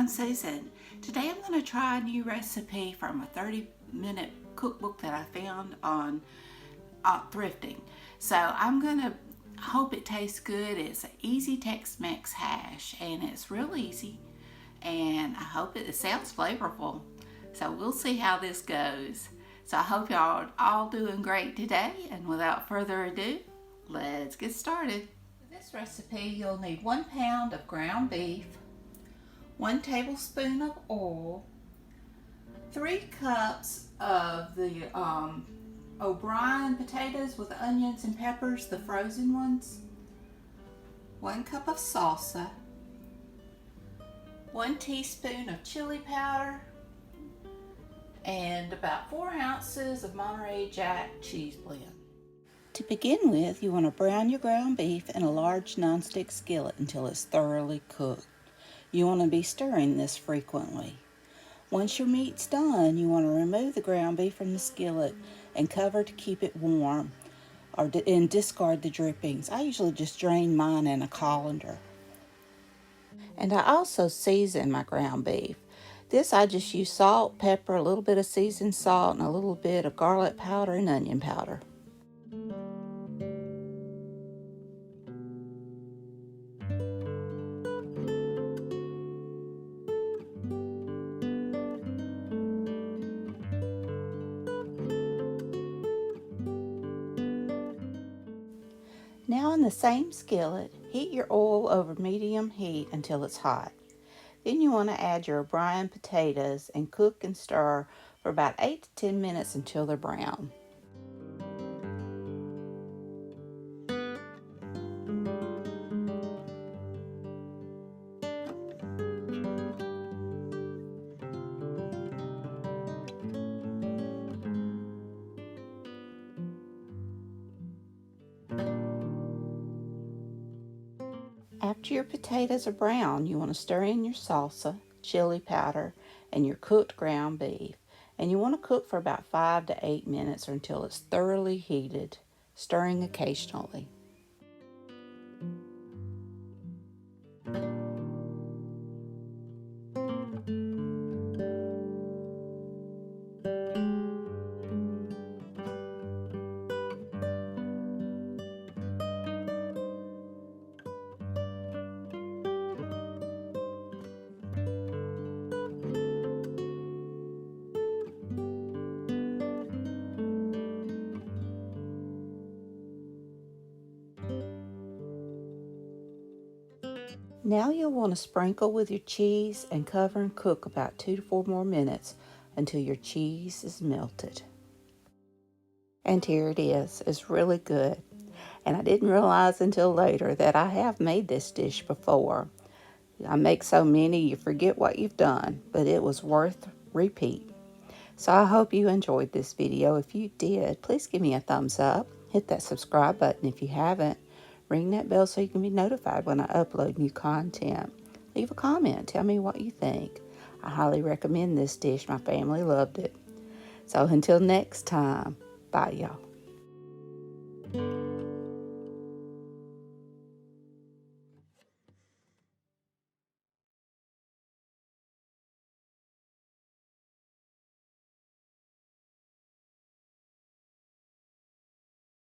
I'm Susan. Today I'm going to try a new recipe from a 30-minute cookbook that I found on thrifting. So I'm going to hope it tastes good. It's an easy Tex Mex hash and it's real easy, and I hope it sounds flavorful. So we'll see how this goes. So I hope y'all are all doing great today, and without further ado, let's get started. For this recipe you'll need 1 pound of ground beef, 1 tablespoon of oil, 3 cups of the O'Brien potatoes with onions and peppers, the frozen ones, 1 cup of salsa, 1 teaspoon of chili powder, and about 4 ounces of Monterey Jack cheese blend. To begin with, you want to brown your ground beef in a large nonstick skillet until it's thoroughly cooked. You want to be stirring this frequently. Once your meat's done, you want to remove the ground beef from the skillet and cover to keep it warm, and discard the drippings. I usually just drain mine in a colander. And I also season my ground beef. This I just use salt, pepper, a little bit of seasoned salt, and a little bit of garlic powder and onion powder. Now in the same skillet, heat your oil over medium heat until it's hot. Then you want to add your O'Brien potatoes and cook and stir for about 8 to 10 minutes until they're brown. After your potatoes are brown, you want to stir in your salsa, chili powder, and your cooked ground beef. And you want to cook for about 5 to 8 minutes or until it's thoroughly heated, stirring occasionally. Now you'll want to sprinkle with your cheese and cover and cook about 2 to 4 more minutes until your cheese is melted. And here it is. It's really good. And I didn't realize until later that I have made this dish before. I make so many you forget what you've done, but it was worth repeat. So I hope you enjoyed this video. If you did, please give me a thumbs up. Hit that subscribe button if you haven't. Ring that bell so you can be notified when I upload new content. Leave a comment. Tell me what you think. I highly recommend this dish. My family loved it. So until next time, bye y'all.